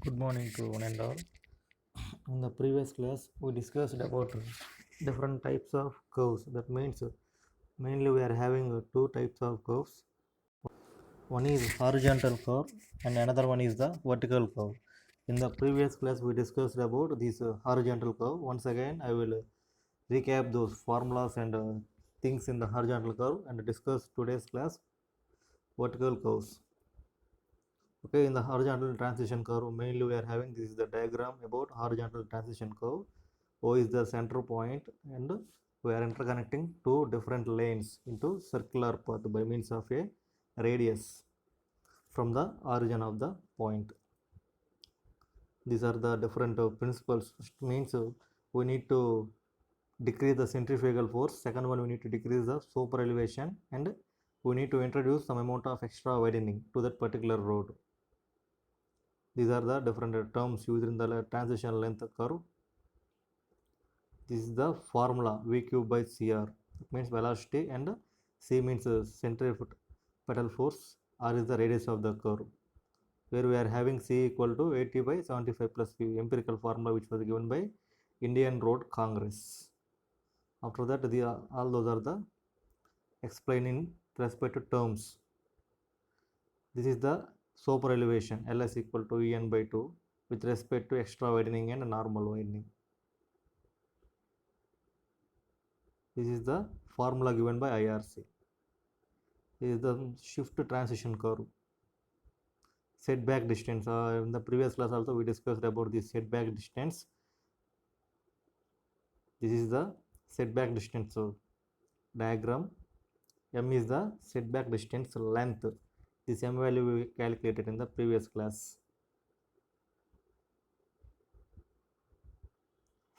Good morning to one and all. In the previous class, we discussed about different types of curves. That means mainly we are having two types of curves. One is horizontal curve and another one is the vertical curve. In the previous class, we discussed about this horizontal curve. Once again, I will recap those formulas and things in the horizontal curve and discuss today's class vertical curves. Okay, in the horizontal transition curve, mainly we are having this is the diagram about horizontal transition curve. O is the center point and we are interconnecting two different lanes into circular path by means of a radius from the origin of the point. These are the different principles. Means we need to decrease the centrifugal force. Second one, we need to decrease the super elevation and we need to introduce some amount of extra widening to that particular road. These are the different terms used in the transition length curve. This is the formula V cube by CR. It means velocity and C means centripetal force. R is the radius of the curve. Where we are having C equal to 80 by 75 plus V, empirical formula which was given by Indian Road Congress. After that, all those are the explaining respect to terms. This is the super elevation Ls equal to En by 2 with respect to extra widening and normal widening. This is the formula given by IRC. This is the shift transition curve. Setback distance. In the previous class also we discussed about the setback distance. This is the setback distance diagram. M is the setback distance length. This M value we calculated in the previous class.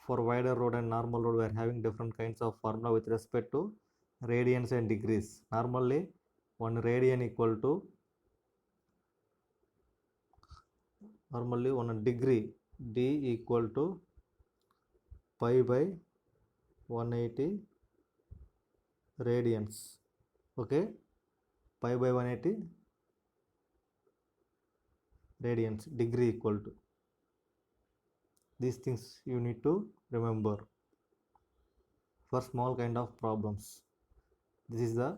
For wider road and normal road, we are having different kinds of formula with respect to radians and degrees. Normally, 1 radian equal to 1 degree, D equal to pi by 180 radians. Okay, pi by 180 radians, degree equal to. These things you need to remember for small kind of problems. This is the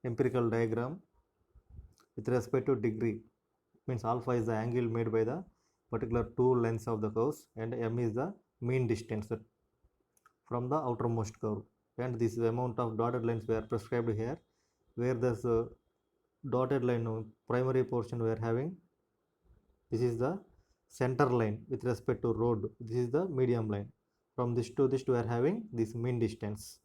empirical diagram with respect to degree. Means alpha is the angle made by the particular two lengths of the curves and M is the mean distance from the outermost curve. And this is the amount of dotted lines we are prescribed here, where this dotted line primary portion we are having. This is the center line with respect to road. This is the medium line. From this to this we are having this mean distance.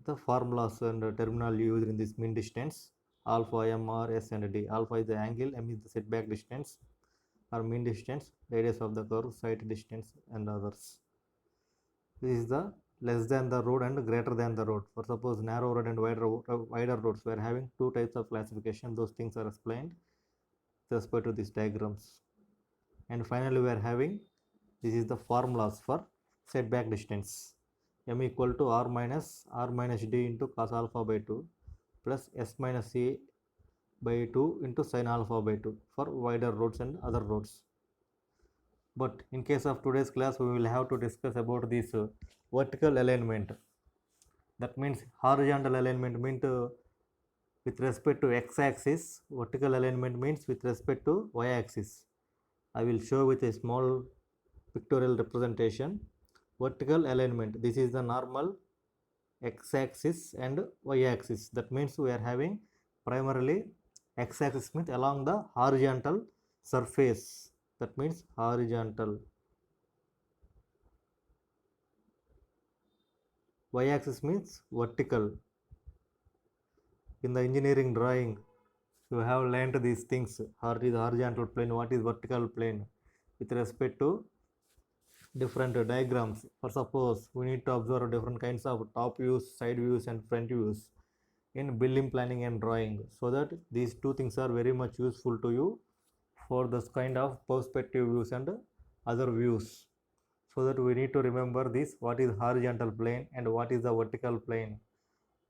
The formulas and terminal used in this mean distance: alpha, M, R, S and D. Alpha is the angle, M is the setback distance or mean distance, radius of the curve, sight distance and others. This is the less than the road and greater than the road. For suppose narrow road and wider roads, we are having two types of classification. Those things are explained with respect to these diagrams. And finally, we are having this is the formulas for setback distance. M equal to R minus D into cos alpha by 2 plus S minus C by 2 into sin alpha by 2 for wider roads and other roads. But in case of today's class, we will have to discuss about this vertical alignment. That means horizontal alignment means with respect to x-axis. Vertical alignment means with respect to y-axis. I will show with a small pictorial representation. Vertical alignment. This is the normal x-axis and y-axis. That means we are having primarily x-axis means along the horizontal surface. That means horizontal. Y-axis means vertical. In the engineering drawing, you have learned these things. What is horizontal plane? What is vertical plane? With respect to different diagrams. For suppose we need to observe different kinds of top views, side views and front views in building planning and drawing, so that these two things are very much useful to you for this kind of perspective views and other views. So that we need to remember this: what is horizontal plane and what is the vertical plane.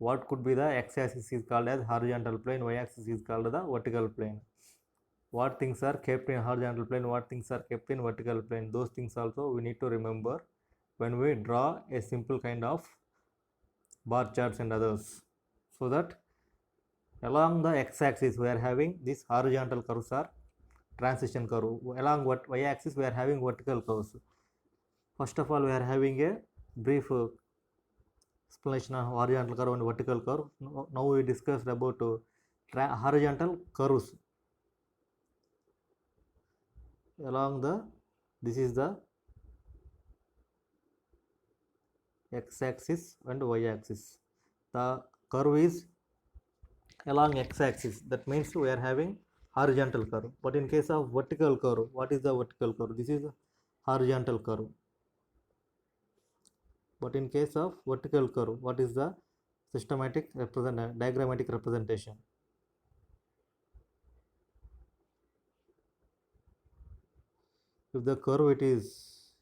What could be the x-axis is called as horizontal plane, y-axis is called the vertical plane. what things are kept in horizontal plane, what things are kept in vertical plane. Those things also we need to remember when we draw a simple kind of bar charts and others. So that along the x-axis we are having these horizontal curves are transition curve. Along what y-axis we are having vertical curves. First of all, we are having a brief explanation of horizontal curve and vertical curve. Now we discussed about horizontal curves along the, this is the x-axis and y-axis. The curve is along x-axis, that means we are having horizontal curve. But in case of vertical curve, what is the vertical curve? This is horizontal curve. But in case of vertical curve, what is the diagrammatic representation? If the curve it is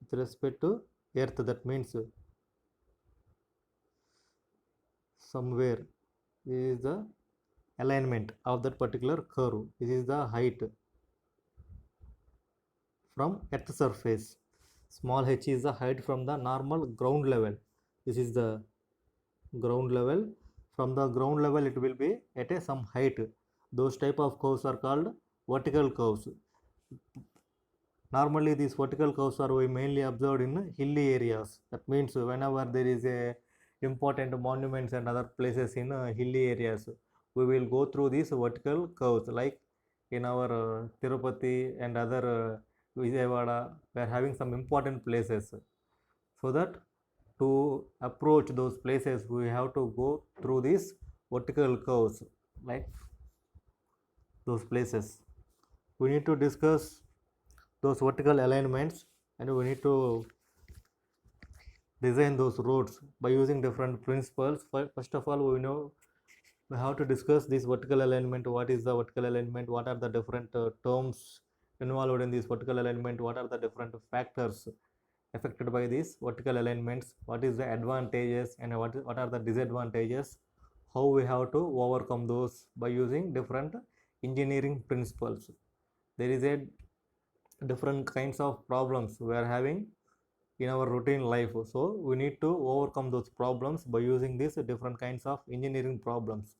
with respect to earth, that means somewhere this is the alignment of that particular curve. This is the height from earth surface. Small h is the height from the normal ground level. This is the ground level. From the ground level it will be at a some height. Those type of curves are called vertical curves. Normally these vertical curves are mainly observed in hilly areas. That means whenever there is a important monuments and other places in hilly areas, we will go through these vertical curves, like in our Tirupati and other Vijayawada, we are having some important places. So that to approach those places we have to go through these vertical curves, like those places. We need to discuss those vertical alignments and we need to design those roads by using different principles. First of all, we have to discuss this vertical alignment. What is the vertical alignment? What are the different terms involved in this vertical alignment? What are the different factors affected by these vertical alignments? What is the advantages and what are the disadvantages? How we have to overcome those by using different engineering principles. There is a different kinds of problems we are having in our routine life, so we need to overcome those problems by using these different kinds of engineering problems.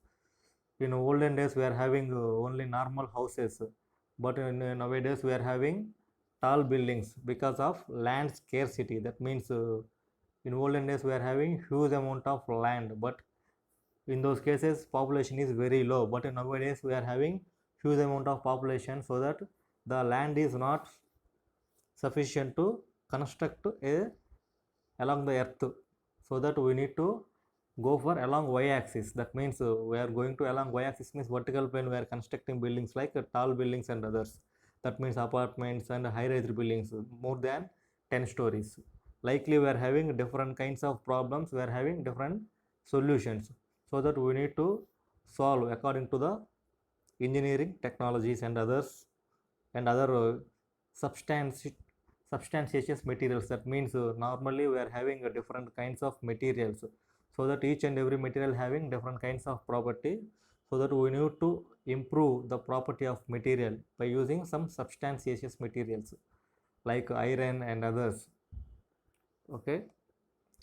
In olden days we are having only normal houses, but nowadays we are having tall buildings because of land scarcity. That means in olden days we are having huge amount of land, but in those cases population is very low. But nowadays we are having huge amount of population, so that the land is not sufficient to construct a along the earth. So that we need to go for along y-axis. That means we are going to along y-axis means vertical plane. We are constructing buildings like tall buildings and others. That means apartments and high-rise buildings more than 10 stories. Likely we are having different kinds of problems. We are having different solutions, so that we need to solve according to the engineering technologies and others and other substantiaceous materials. That means normally we are having different kinds of materials, so that each and every material having different kinds of property, so that we need to improve the property of material by using some substantiaceous materials like iron and others, okay,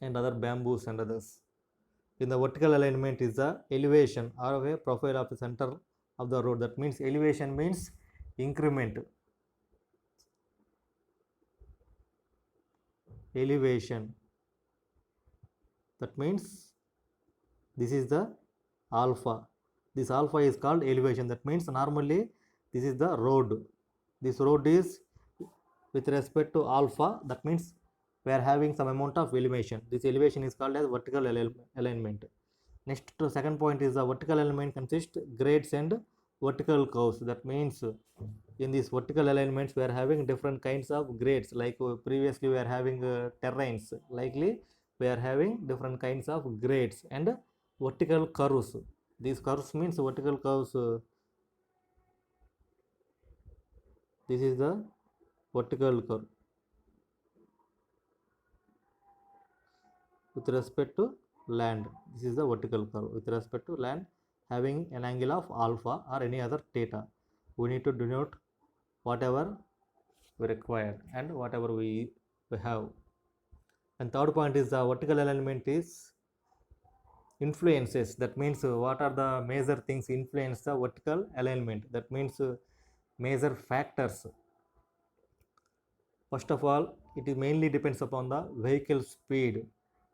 and other bamboos and others. In the vertical alignment is the elevation or a profile of the center of the road. That means elevation means increment. Elevation, that means this is the alpha. This alpha is called elevation. That means normally this is the road. This road is with respect to alpha. That means we are having some amount of elevation. This elevation is called as vertical alignment. Next to second point is the vertical alignment consists grades and vertical curves. That means in these vertical alignments we are having different kinds of grades. Like previously we are having terrains. Likely we are having different kinds of grades and vertical curves. These curves means vertical curves. This is the vertical curve with respect to land. This is the vertical curve with respect to land. having an angle of alpha or any other theta. We need to denote whatever we require and whatever we have. And third point is the vertical alignment is influences. That means what are the major things influence the vertical alignment? That means major factors. First of all, it is mainly depends upon the vehicle speed.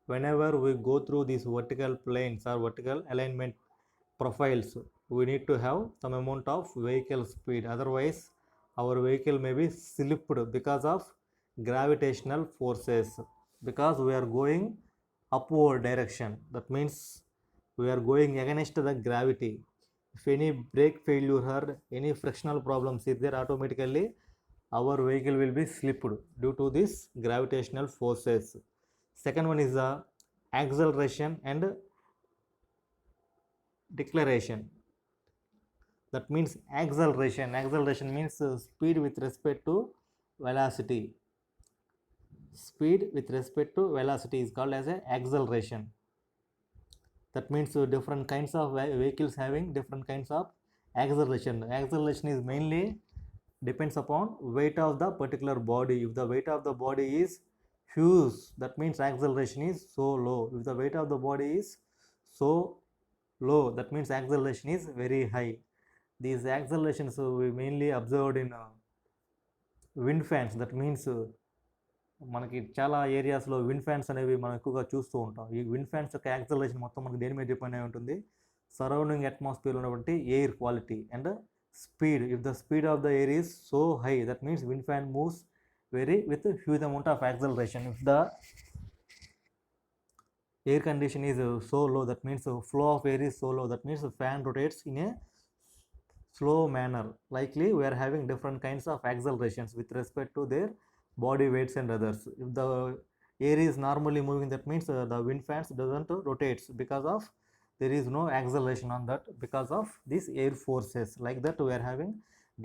Whenever we go through these vertical planes or vertical alignment profiles, we need to have some amount of vehicle speed. Otherwise, our vehicle may be slipped because of gravitational forces. Because we are going upward direction. That means we are going against the gravity. If any brake failure or any frictional problems is there, automatically our vehicle will be slipped due to this gravitational forces. Second one is the acceleration and deceleration. That means acceleration means speed with respect to velocity. Speed with respect to velocity is called as a acceleration. That means different kinds of vehicles having different kinds of acceleration. Acceleration is mainly depends upon weight of the particular body. If the weight of the body is huge, that means acceleration is so low. If the weight of the body is so low, that means acceleration is very high. These accelerations we mainly observed in wind fans. That means మనకి చాలా ఏరియాస్లో wind fans అనేవి మనం ఎక్కువగా చూస్తూ ఉంటాం. ఈ wind fans యొక్క యాక్సలరేషన్ మొత్తం మనకి దేని మీద డిపెండ్ అయి ఉంటుంది? సరౌండింగ్ అట్మాస్ఫియర్ ఉన్నటువంటి air quality and speed. If the speed of the air is so high, that means wind fan moves very with huge amount of acceleration. If the air condition is so low, that means flow of air is so low, that means the fan rotates in a slow manner. Likely we are having different kinds of accelerations with respect to their body weights and others. If the air is normally moving, that means the wind fans doesn't rotates because of there is no acceleration on that because of these air forces. Like that we are having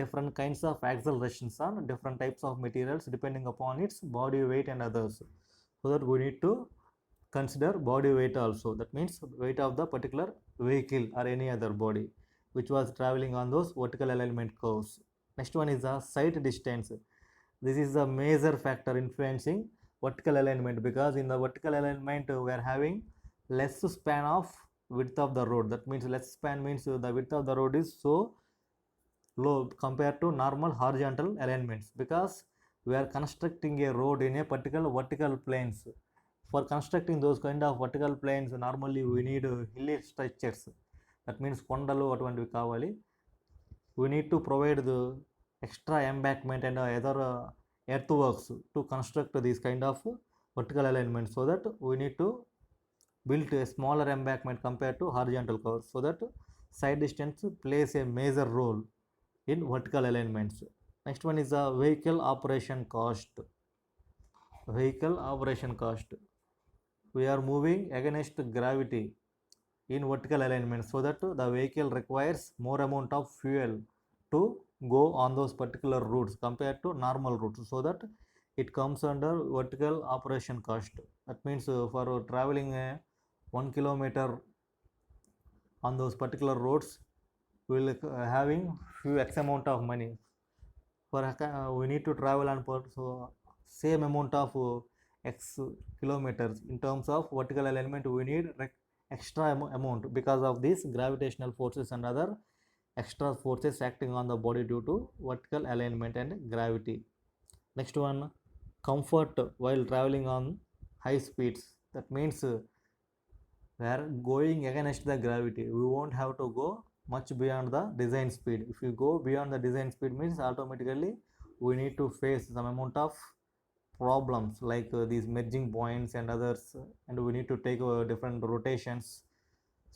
different kinds of accelerations on different types of materials depending upon its body weight and others. So that we need to consider body weight also. That means weight of the particular vehicle or any other body which was traveling on those vertical alignment curves. Next one is the sight distance. This is the major factor influencing vertical alignment, because in the vertical alignment we are having less span of width of the road. That means less span means the width of the road is so low compared to normal horizontal alignments, because we are constructing a road in a particular vertical planes. For constructing those kind of vertical planes, normally we need hilly structures. That means కొండలు అటువంటివి కావాలి. We need to provide the extra embankment and other earthworks to construct these kind of vertical alignments, so that we need to build a smaller embankment compared to horizontal curves, so that side distance plays a major role in vertical alignments. Next one is the vehicle operation cost. Vehicle operation cost. We are moving against gravity in vertical alignment, so that the vehicle requires more amount of fuel to go on those particular routes compared to normal routes, so that it comes under vertical operation cost. That means for traveling 1 kilometer on those particular roads, we will having few x amount of money. For we need to travel on so same amount of x kilometers. In terms of vertical alignment, we need extra amount because of these gravitational forces and other extra forces acting on the body due to vertical alignment and gravity. Next one, comfort while traveling on high speeds. That means we are going against the gravity. We won't have to go much beyond the design speed. If you go beyond the design speed, means automatically we need to face some amount of problems like these merging points and others, and we need to take different rotations,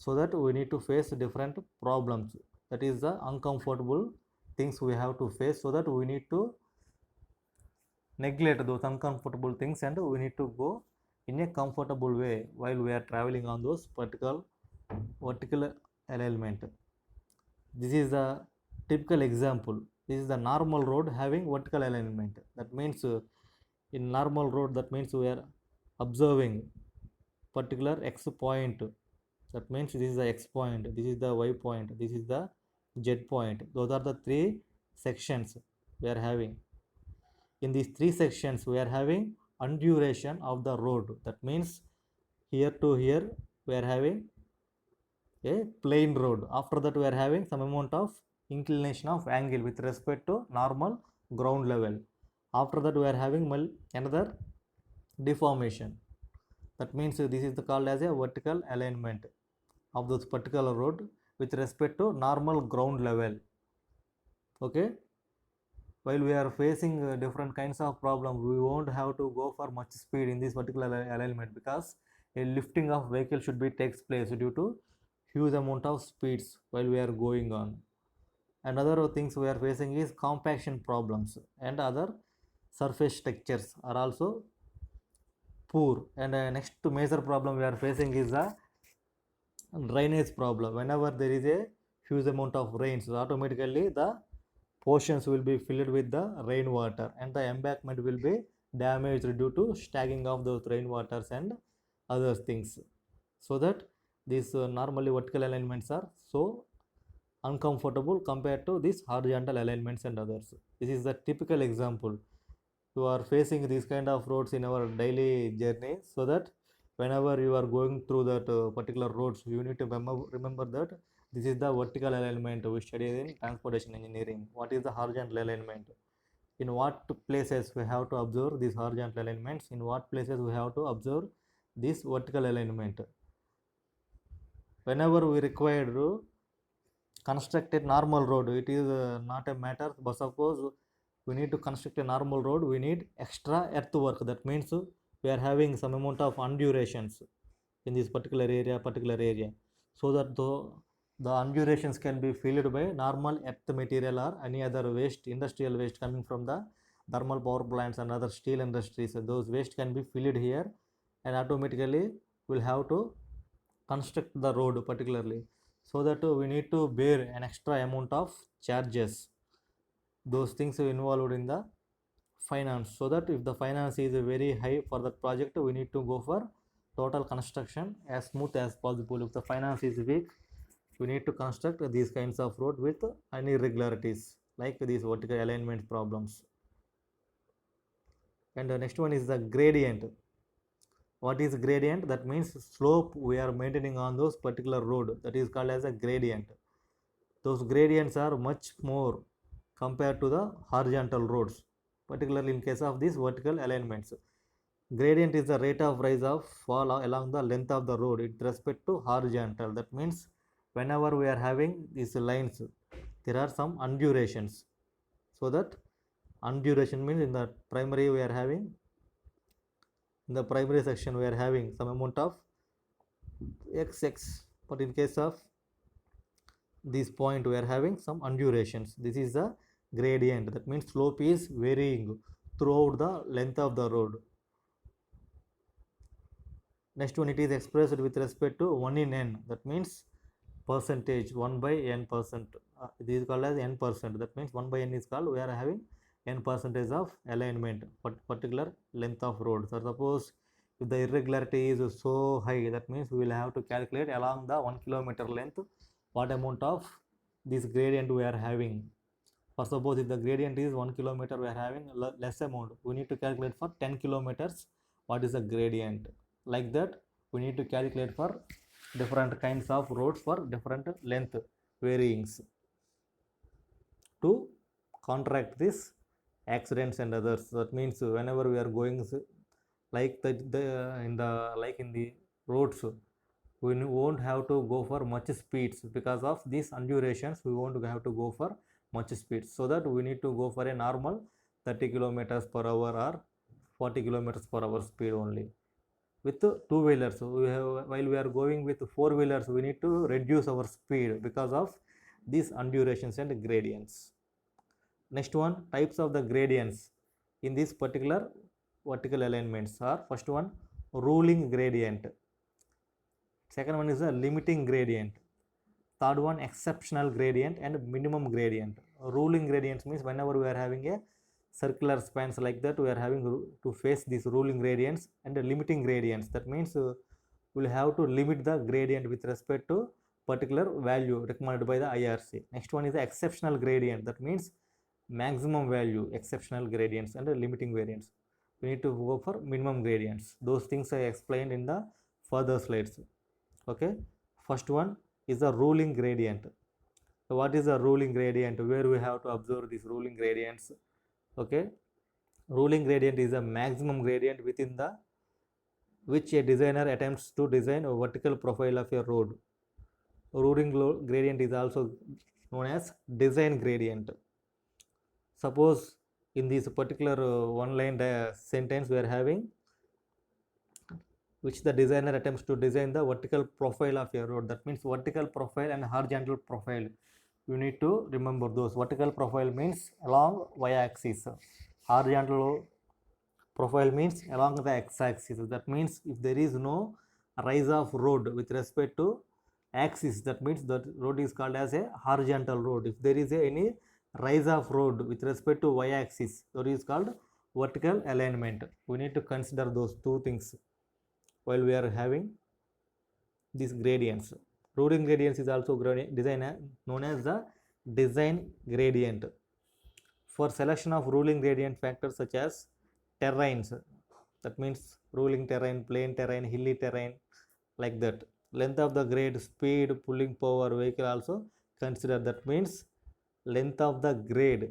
so that we need to face different problems. That is the uncomfortable things we have to face, so that we need to neglect those uncomfortable things and we need to go in a comfortable way while we are traveling on those vertical alignment. This is the typical example. This is the normal road having vertical alignment. That means in normal road, that means we are observing particular x point That means this is the x point, this is the y point, this is the z point. Those are the three sections we are having. In these three sections we are having undulation of the road. That means here to here we are having a plain road. After that we are having some amount of inclination of angle with respect to normal ground level. After that we are having another deformation. That means this is called as a vertical alignment of this particular road with respect to normal ground level. Okay, while we are facing different kinds of problem, we won't have to go for much speed in this particular alignment, because a lifting of vehicle should be takes place due to huge amount of speeds while we are going on. And other things we are facing is compaction problems, and other surface structures are also poor. And next major problem we are facing is the drainage problem. Whenever there is a huge amount of rains, so automatically the portions will be filled with the rainwater, and the embankment will be damaged due to stacking of those rainwaters and other things. So that these normally vertical alignments are so uncomfortable compared to these horizontal alignments and others. This is the typical example. You are facing these kind of roads in our daily journey, so that whenever you are going through that particular roads, you need to remember that this is the vertical alignment we study in transportation engineering. What is the horizontal alignment? In what places we have to observe these horizontal alignments? In what places we have to observe this vertical alignment? Whenever we require to construct a normal road, it is not a matter. But suppose we need to construct a normal road, we need extra earthwork. That means we are having some amount of undulations in this particular area, so that the undulations can be filled by normal earth material or any other waste, industrial waste coming from the thermal power plants and other steel industries. Those waste can be filled here, and automatically we'll have to construct the road particularly. So that we need to bear an extra amount of charges. Those things are involved in the finance. So that if the finance is very high for that project, we need to go for total construction as smooth as possible. If the finance is weak, we need to construct these kinds of road with any irregularities like these vertical alignment problems. And the next one is the gradient. What is gradient? That means slope we are maintaining on those particular road, that is called as a gradient. Those gradients are much more compared to the horizontal roads, particularly in case of these vertical alignments. Gradient is the rate of rise of fall along the length of the road with respect to horizontal. That means whenever we are having these lines, there are some undulations. So that undulation means in the primary we are having, in the primary section we are having some amount of xx, but in case of this point we are having some undulations. This is the gradient. That means slope is varying throughout the length of the road. Next one, it is expressed with respect to 1 in n. That means percentage, 1 by n percent. This is called as n percent. That means 1 by n is called, we are having n percentage of alignment for particular length of road. So suppose if the irregularity is so high, that means we will have to calculate along the 1 kilometer length what amount of this gradient we are having. For suppose if the gradient is 1 kilometer, we are having less amount, we need to calculate for 10 kilometers what is the gradient. Like that we need to calculate for different kinds of roads for different length varyings to counteract this accidents and others. That means whenever we are going like in the roads, we won't have to go for much speeds because of these undulations. We won't have to go for much speeds, so that we need to go for a normal 30 kilometers per hour or 40 kilometers per hour speed only. With two wheelers, while we are going with four wheelers, we need to reduce our speed because of these undulations and gradients. Next one, types of the gradients in this particular vertical alignments are: first one, ruling gradient; second one is a limiting gradient; third one, exceptional gradient; and minimum gradient. Ruling gradients means whenever we are having a circular spans like that, we are having to face these ruling gradients. And limiting gradients, that means will have to limit the gradient with respect to particular value recommended by the IRC. Next one is the exceptional gradient. That means maximum value, exceptional gradients and limiting variance. We need to go for minimum gradients. Those things I explained in the further slides. Okay. First one is the ruling gradient. So what is the ruling gradient? Where we have to observe these ruling gradients. Okay. Ruling gradient is a maximum gradient within the which a designer attempts to design a vertical profile of a road. Ruling gradient is also known as design gradient. Suppose in this particular one line sentence we are having which the designer attempts to design the vertical profile of a road. That means vertical profile and horizontal profile. You need to remember those. Vertical profile means along y-axis. Horizontal profile means along the x-axis. That means if there is no rise of road with respect to axis, that means that road is called as a horizontal road. If there is any rise of road with respect to y-axis, that is called vertical alignment. We need to consider those two things while we are having these gradients. Ruling gradients is also known as the design gradient. For selection of ruling gradient factors such as terrains, that means ruling terrain, plain terrain, hilly terrain, like that. Length of the grade, speed, pulling power, vehicle also consider. That means length of the grade.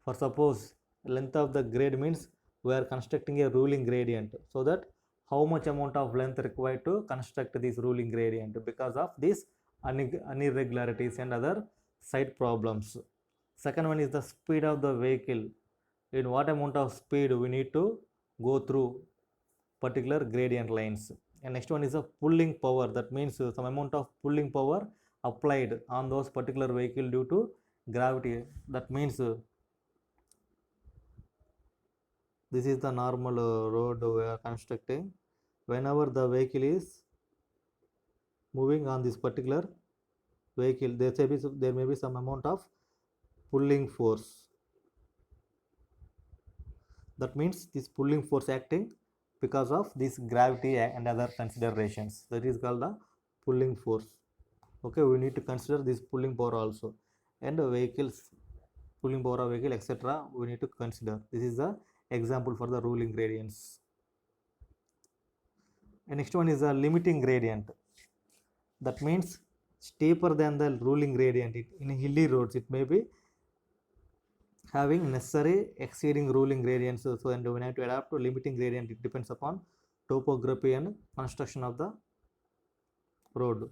For suppose length of the grade means we are constructing a ruling gradient, so that how much amount of length required to construct this ruling gradient because of these irregularities and other side problems. Second one is the speed of the vehicle. In what amount of speed we need to go through particular gradient lines. And next one is the pulling power. That means some amount of pulling power applied on those particular vehicle due to gravity. That means this is the normal road we are constructing. Whenever the vehicle is moving on this particular vehicle, there may be some amount of pulling force. That means this pulling force acting because of this gravity and other considerations. That is called the pulling force. Okay, we need to consider this pulling power also, and vehicles, pulling power of vehicle, etc. we need to consider. This is the example for the ruling gradients. And next one is a limiting gradient. That means steeper than the ruling gradient. In hilly roads, it may be having necessary exceeding ruling gradients. So, and we have to adapt to limiting gradient. It depends upon topography and construction of the road.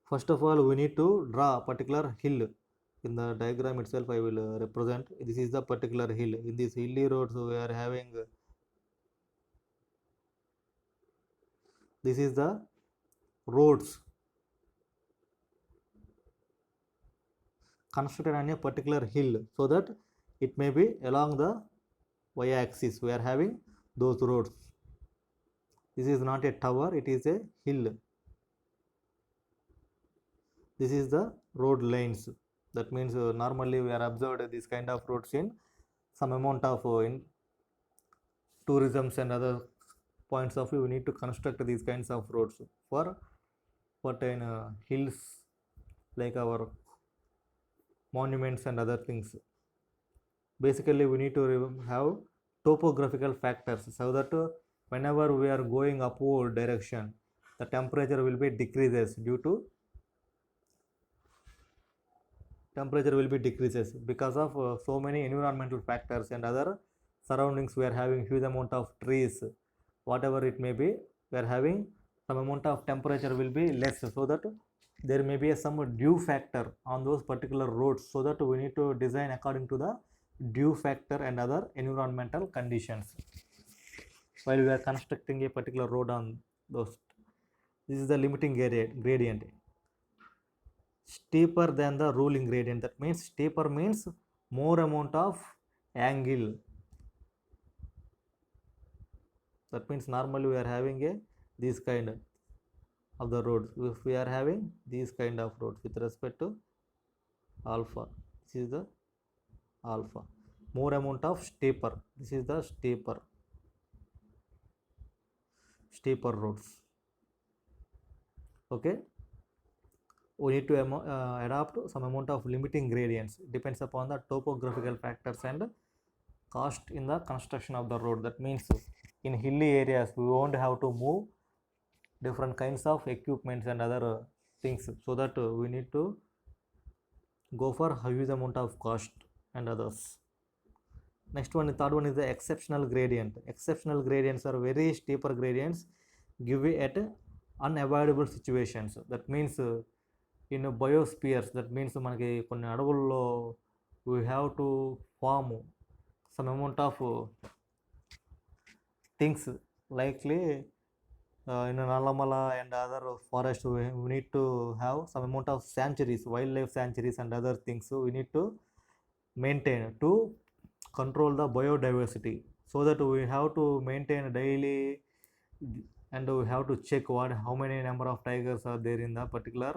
First of all, we need to draw a particular hill. In the diagram itself, I will represent. This is the particular hill. In these hilly roads, we are having. This is the roads constructed on a particular hill, so that it may be along the y-axis. We are having those roads. This is not a tower, it is a hill. This is the road lanes. That means normally we are observed this kind of roads in some amount of in tourisms and other points of view. We need to construct these kinds of roads for certain hills like our monuments and other things. Basically, we need to have topographical factors so that whenever we are going upward direction, the temperature will be decreases due to because of so many environmental factors and other surroundings. We are having huge amount of trees, whatever it may be, we are having some amount of temperature will be less, so that there may be some dew factor on those particular roads, so that we need to design according to the dew factor and other environmental conditions while we are constructing a particular road on those. This is the limiting gradient. Steeper than the ruling gradient. That means steeper means more amount of angle. That means normally we are having a this kind of the roads. If we are having these kind of roads with respect to alpha, this is the alpha. more amount of steeper. This is the steeper roads. Okay, we need to adopt some amount of limiting gradients. Depends upon the topographical factors and cost in the construction of the road. That means in hilly areas we won't have to move different kinds of equipments and other things, so that we need to go for huge amount of cost and others. Next one, the third one is the exceptional gradient. Exceptional gradients are very steeper gradients given at unavoidable situations. That means in biospheres, that means మనకి కొన్ని అడవుల్లో we have to form some amount of things, likely in Nalamala and other forests we need to have some amount of sanctuaries, wildlife sanctuaries and other things. So we need to maintain to control the biodiversity, so that we have to maintain daily, and we have to check how many number of tigers are there in the particular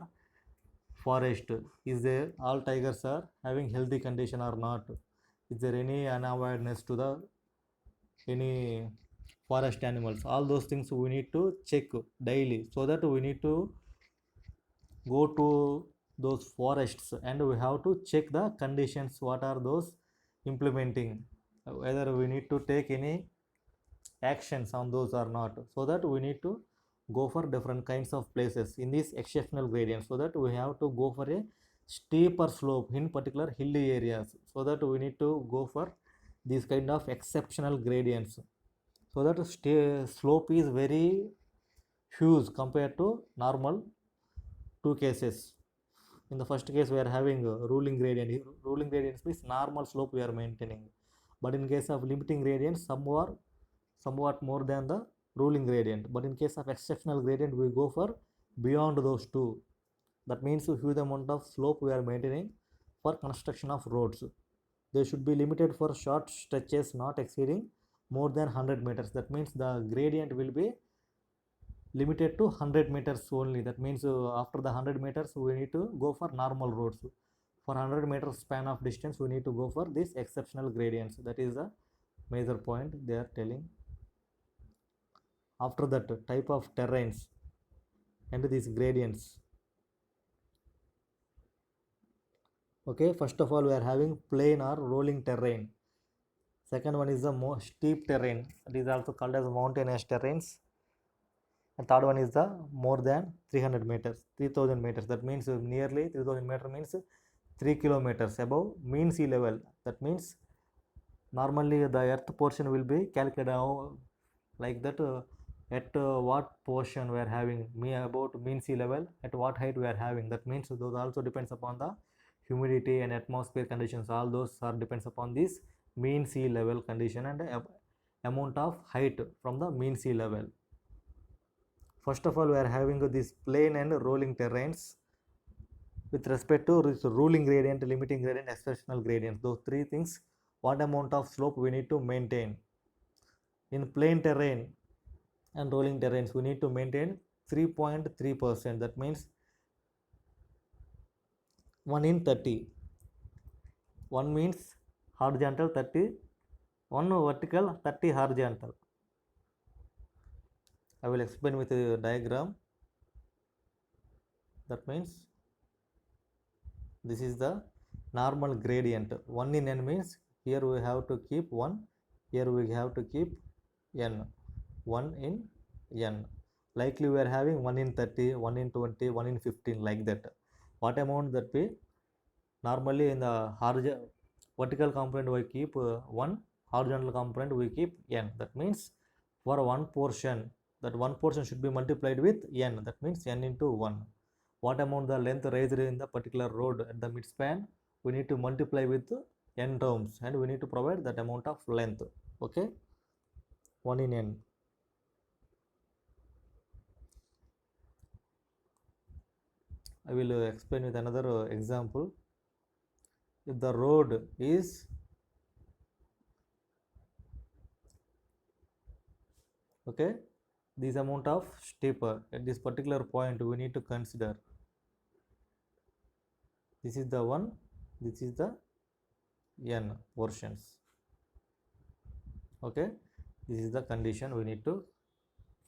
forest. Is there all tigers are having healthy condition or not? Is there any unawareness to the any forest animals? All those things we need to check daily, so that we need to go to those forests and we have to check the conditions, what are those implementing, whether we need to take any actions on those or not. So that we need to go for different kinds of places in these exceptional gradients, so that we have to go for a steeper slope in particular hilly areas, so that we need to go for these kind of exceptional gradients, so that slope is very huge compared to normal two cases. In the first case we are having ruling gradient. Ruling gradients means normal slope we are maintaining, but in case of limiting gradients somewhat more than the ruling gradient. But in case of exceptional gradient we go for beyond those two. That means a huge amount of slope we are maintaining for construction of roads. They should be limited for short stretches not exceeding more than 100 meters. That means the gradient will be limited to 100 meters only. That means after the 100 meters we need to go for normal roads. For 100 meters span of distance we need to go for these exceptional gradients. That is the major point they are telling. After that, type of terrains and these gradients. Okay, first of all we are having plain or rolling terrain. Second one is the more steep terrain, it is also called as mountainous terrains. And third one is the more than 300 meters, 3000 meters. That means nearly 3000 meters means 3 kilometers above mean sea level. That means normally the earth portion will be calculated like that, at what portion we are having about mean sea level, at what height we are having. That means those also depends upon the humidity and atmosphere conditions. All those are depends upon this mean sea level condition and amount of height from the mean sea level. First of all we are having this plain and rolling terrains. With respect to this ruling gradient, limiting gradient, exceptional gradient, those three things, what amount of slope we need to maintain. In plain terrain and rolling terrains we need to maintain 3.3%. that means 1 in 30. 1 means horizontal, 30 1 vertical, 30 horizontal. I will explain with a diagram. That means this is the normal gradient. 1 in n means here we have to keep 1, here we have to keep n. 1 in n. Likely we are having 1 in 30, 1 in 20, 1 in 15, like that. What amount that we normally in the vertical component we keep 1, horizontal component we keep n. That means for one portion, that one portion should be multiplied with n. That means n into 1. What amount the length raised in the particular road at the midspan, we need to multiply with n terms and we need to provide that amount of length. Okay, 1 in n. I will explain with another example. If the road is okay, this amount of steeper at this particular point we need to consider. This is the one, this is the n portions. Okay, this is the condition we need to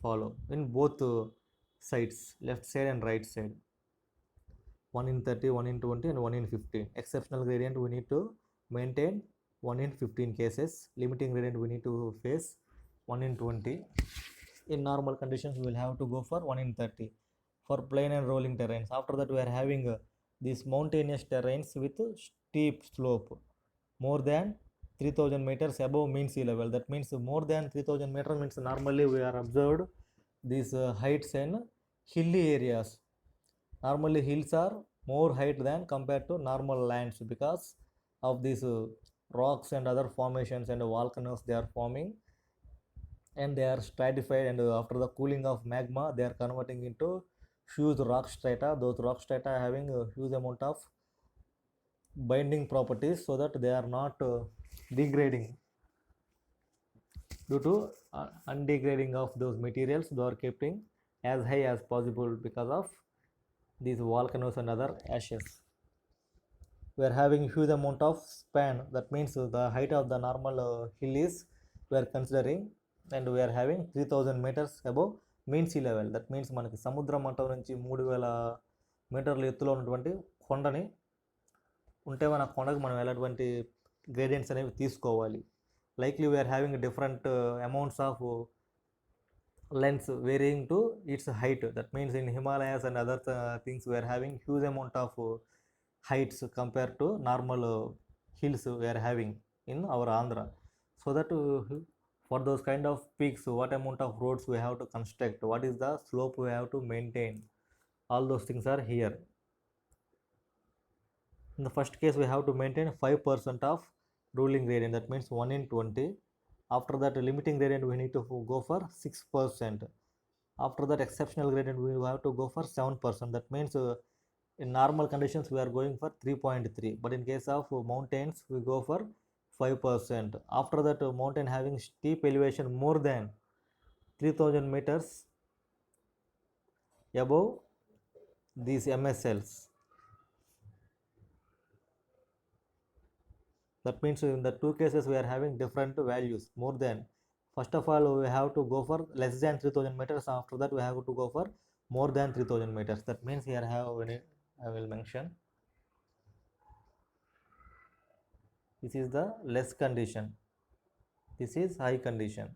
follow in both sides, left side and right side. 1 in 30, 1 in 20 and 1 in 15. Exceptional gradient we need to maintain 1 in 15 cases. Limiting gradient we need to face 1 in 20. In normal conditions we will have to go for 1 in 30 for plain and rolling terrains. After that we are having these mountainous terrains with steep slope more than 3000 meters above mean sea level. That means more than 3000 meters means normally we are observed these heights in hilly areas. Normally hills are more height than compared to normal lands because of these rocks and other formations and volcanoes they are forming, and they are stratified, and after the cooling of magma they are converting into huge rock strata. Those rock strata are having a huge amount of binding properties so that they are not degrading. Due to undegrading of those materials, they are keeping as high as possible because of these volcanoes and other ashes. We are having huge amount of span. That means the height of the normal hill is we are considering, and we are having 3000 meters above mean sea level. That means మనకి సముద్ర మట్టం నుంచి 3000 మీటర్ల ఎత్తులో ఉన్నటువంటి కొండని ఉంటే మన కొండకు మనం ఎలాంటి గ్రేడియంట్స్ అనేవి తీసుకోవాలి. Likely we are having different amounts of lengths varying to its height. That means in Himalayas and other things we are having huge amount of heights compared to normal hills we are having in our Andhra. So that for those kind of peaks, what amount of roads we have to construct, what is the slope we have to maintain, all those things are here. In the first case we have to maintain 5% of ruling gradient, that means 1 in 20. After that limiting gradient we need to go for 6%. After that exceptional gradient we have to go for 7%. That means in normal conditions we are going for 3.3, but in case of mountains we go for 5%. After that mountain having steep elevation more than 3000 meters above these MSLs. That means in the two cases we are having different values more than. First of all we have to go for less than 3000 meters. After that we have to go for more than 3000 meters. That means here I will mention this is the less condition, this is high condition.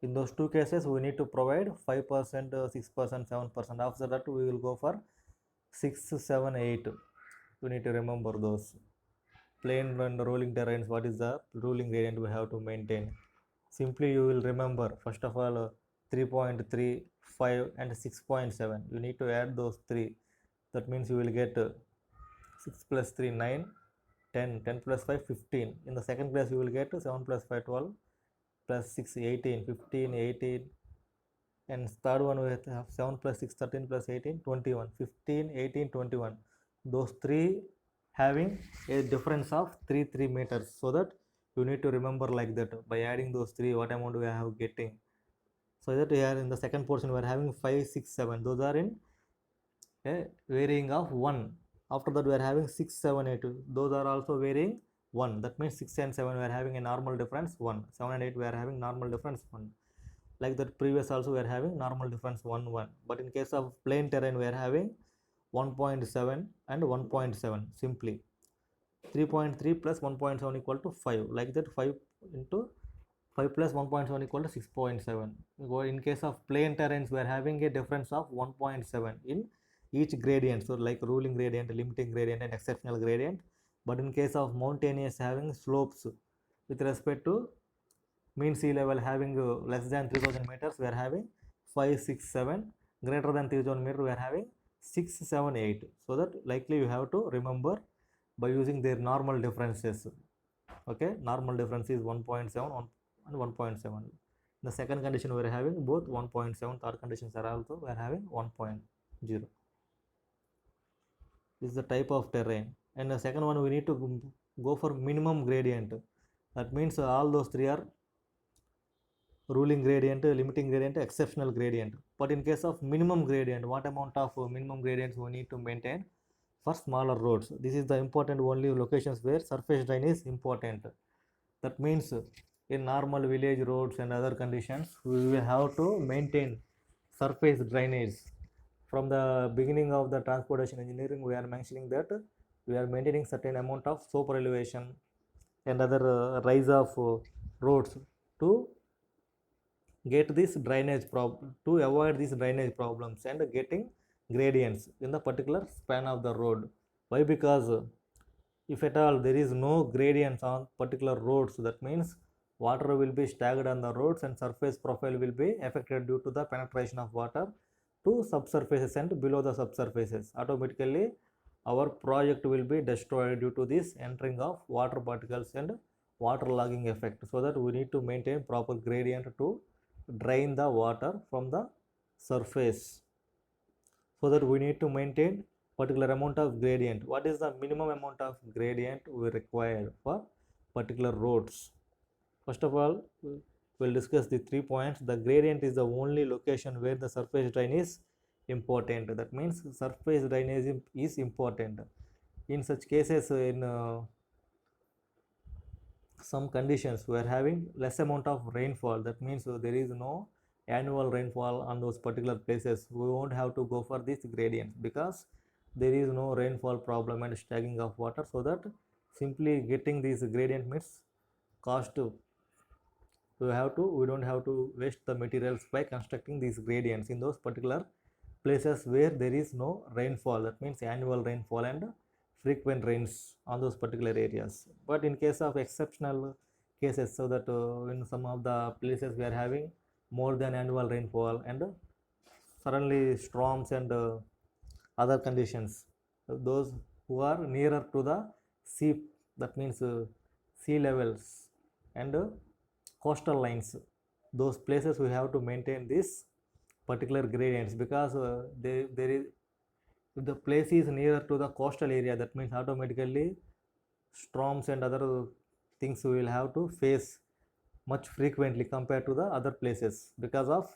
In those two cases we need to provide 5%, 6%, 7%. After that we will go for 6, 7, 8. You need to remember those plain and rolling terrains. What is the ruling gradient we have to maintain? Simply you will remember first of all 3.3, 5 and 6.7. You need to add those three. That means you will get 6 plus 3 9, 10, 10 plus 5 15. In the second place you will get 7 plus 5 12 plus 6 18, 15, 18, and third one we have 7 plus 6 13 plus 18 21, 15, 18, 21. Those three having a difference of 3 meters, so that you need to remember like that. By adding those three, what amount we have getting, so that here in the second portion we are having 5, 6, 7. Those are in a varying of 1. After that we are having 6, 7, 8. Those are also varying 1. That means 6 and 7 we are having a normal difference 1. 7 and 8 we are having normal difference 1. Like that previous also we are having normal difference 1, 1. But in case of plain terrain we are having 1.7 and 1.7. Simply 3.3 plus 1.7 equal to 5. Like that 5 into 5 plus 1.7 equal to 6.7. In case of plain terrains we are having a difference of 1.7 in each gradient. So like ruling gradient, limiting gradient and exceptional gradient. But in case of mountainous having slopes with respect to mean sea level having less than 3000 meters we are having 5, 6, 7. Greater than 3000 meters we are having 6, 7, 8. So that likely you have to remember by using their normal differences. Okay, normal difference is 1.7 and 1.7. The second condition we are having both 1.7. Third conditions are also we are having 1.0. This is the type of terrain. And the second one we need to go for minimum gradient. That means all those three are ruling gradient, limiting gradient, exceptional gradient. But in case of minimum gradient, what amount of minimum gradients we need to maintain for smaller roads? This is the important only locations where surface drain is important. That means in normal village roads and other conditions, we will have to maintain surface drainage. From the beginning of the transportation engineering, we are mentioning that we are maintaining certain amount of slope elevation and other rise of roads to get this drainage problem, to avoid these drainage problems and getting gradients in the particular span of the road. Why? Because if at all there is no gradients on particular roads, that means water will be staggered on the roads and surface profile will be affected due to the penetration of water to subsurfaces and below the subsurfaces. Automatically our project will be destroyed due to this entering of water particles and water logging effect. So that we need to maintain proper gradient to drain the water from the surface. So that we need to maintain particular amount of gradient. What is the minimum amount of gradient we require for particular roads? First of all, we'll discuss the 3 points. The gradient is the only location where the surface drain is important. That means surface drainage is important. In such cases, in some conditions we are having less amount of rainfall, that means there is no annual rainfall on those particular places, we won't have to go for this gradient because there is no rainfall problem and staggering of water. So that simply getting this gradient means cost, we don't have to waste the materials by constructing these gradients in those particular places where there is no rainfall, that means annual rainfall and frequent rains on those particular areas. But in case of exceptional cases, so that in some of the places we are having more than annual rainfall and suddenly storms and other conditions, those who are nearer to the sea, that means sea levels and coastal lines, those places we have to maintain this particular gradients because there is, if the place is nearer to the coastal area, that means automatically storms and other things we will have to face much frequently compared to the other places because of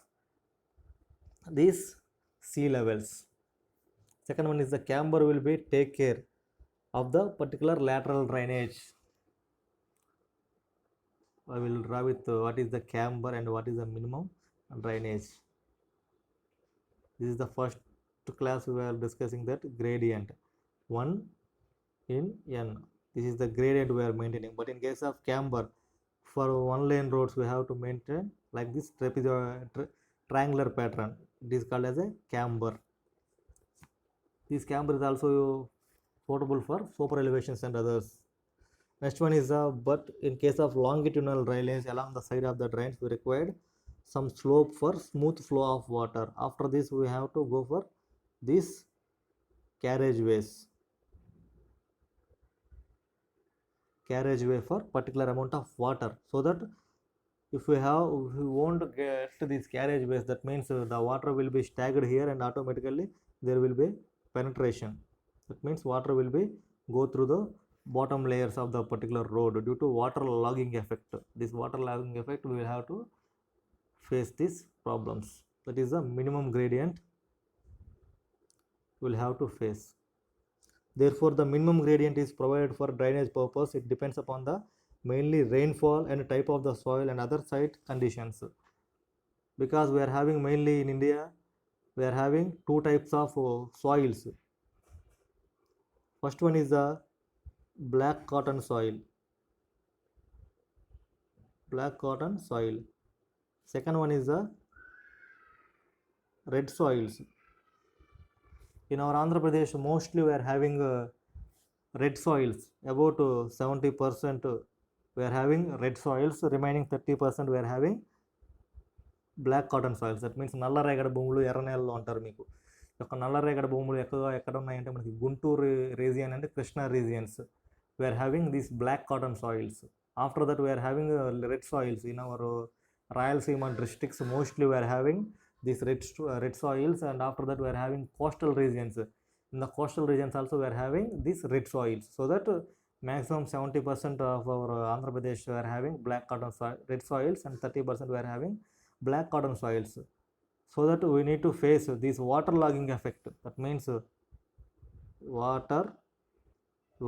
these sea levels. Second one is the camber will be take care of the particular lateral drainage. I will draw with what is the camber and what is the minimum drainage. This is the first class we are discussing, that gradient 1 in n. This is the gradient we are maintaining. But in case of camber, for one lane roads we have to maintain like this triangular pattern. It is called as a camber. This camber is also suitable for super elevations and others. Next one is but in case of longitudinal drainage along the side of the drains, we required some slope for smooth flow of water. After this we have to go for these carriageway for particular amount of water, so that if we won't get these carriageways, that means the water will be staggered here and automatically there will be penetration. That means water will be go through the bottom layers of the particular road due to water logging effect. This water logging effect we will have to face these problems. That is the minimum gradient we will have to face. Therefore, the minimum gradient is provided for drainage purpose. It depends upon the mainly rainfall and type of the soil and other site conditions. Because we are having mainly in India, we are having two types of soils. First one is the black cotton soil. Second one is the red soils. In our Andhra Pradesh, mostly we are having red soils. About 70% we are having red soils. Remaining 30% we are having black cotton soils. That means నల్ల రేగడి భూములు, ఎర్ర నేలలు అంటారు. మీకు యొక్క నల్ల రేగడి భూములు ఎక్కడ ఉన్నాయంటే మనకి Guntur region and Krishna regions we are having these black cotton soils. After that we are having red soils in our Rayalaseema districts. Mostly we are having these red soils, and after that we are having coastal regions. In the coastal regions also we are having these red soils. So that maximum 70% of our Andhra Pradesh we are having black cotton red soils, and 30% we are having black cotton soils. So that we need to face this water logging effect. That means water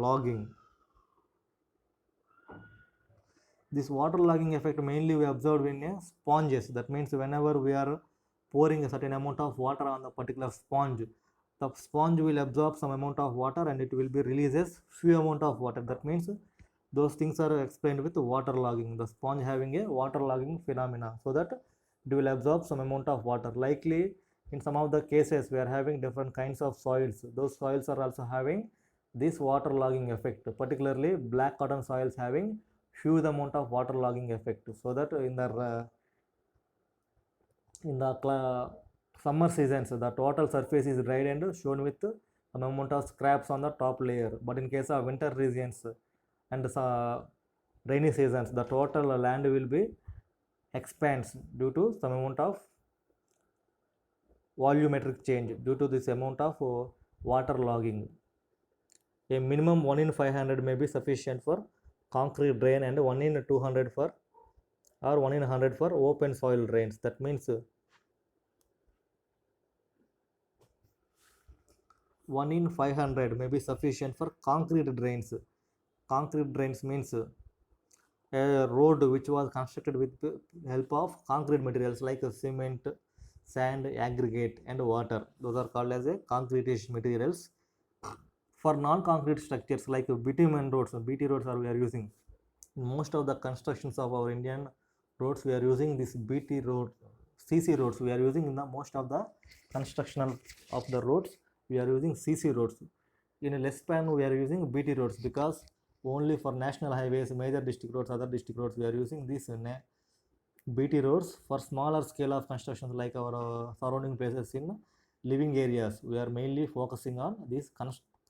logging. This waterlogging effect mainly we observed in sponges. That means whenever we are pouring a certain amount of water on the particular sponge, the sponge will absorb some amount of water and it will be releases few amount of water. That means those things are explained with waterlogging, the sponge having a waterlogging phenomena, so that it will absorb some amount of water. Likely in some of the cases we are having different kinds of soils, those soils are also having this waterlogging effect, particularly black cotton soils having huge amount of waterlogging effect, so that in the summer seasons the total surface is dried and shown with an amount of scraps on the top layer. But in case of winter regions and rainy seasons, the total land will be expands due to some amount of volumetric change due to this amount of water logging. A minimum 1 in 500 may be sufficient for concrete drain and 1 in 200 for or 1 in 100 for open soil drains. That means 1 in 500 may be sufficient for concrete drains. Concrete drains means a road which was constructed with the help of concrete materials like cement, sand, aggregate and water. Those are called as a concrete materials. For non-concrete structures like bitumen roads, BT roads are we are using. In most of the constructions of our Indian roads, we are using this BT road, CC roads. We are using in the most of the construction of the roads. We are using CC roads. In a less span, we are using BT roads because only for national highways, major district roads, other district roads, we are using these BT roads. For smaller scale of constructions like our surrounding places in living areas, we are mainly focusing on these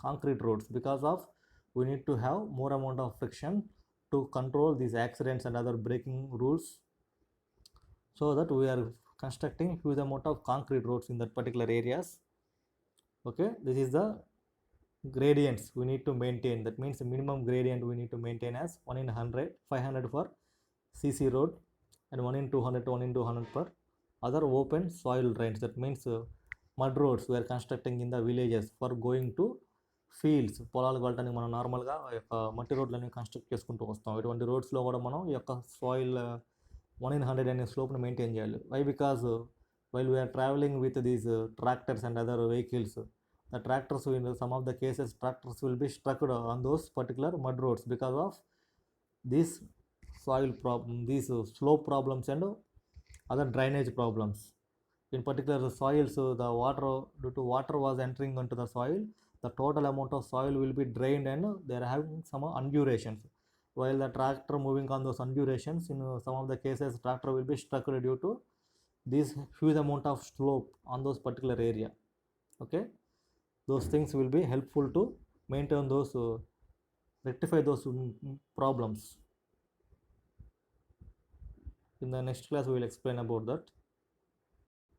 concrete roads because of we need to have more amount of friction to control these accidents and other braking rules, so that we are constructing huge amount of concrete roads in that particular areas. Okay, this is the gradients we need to maintain. That means the minimum gradient we need to maintain as 1 in 100, 500 for CC road and 1 in 200 to 1 in 200 for other open soil drains. That means mud roads we are constructing in the villages for going to fields పొలాలకు వెళ్ళడానికి మనం నార్మల్గా యొక్క మట్టి రోడ్లని construct చేసుకుంటూ వస్తాం. ఇటువంటి రోడ్స్లో కూడా మనం ఈ యొక్క సాయిల్ 1 in 100 అనే స్లోప్ని మెయింటైన్ చేయాలి. Why because while we are travelling with these tractors and other vehicles, the tractors in some of the cases tractors will be stuck on those particular mud roads because of these soil problem, these slope problems and other drainage problems. In particular the soils, the water due to water was entering into the soil, the total amount of soil will be drained and they are having some undulations. While the tractor moving on those undulations, in some of the cases tractor will be stuck due to this huge amount of slope on those particular area. Okay, those things will be helpful to maintain those rectify those problems. In the next class we will explain about that.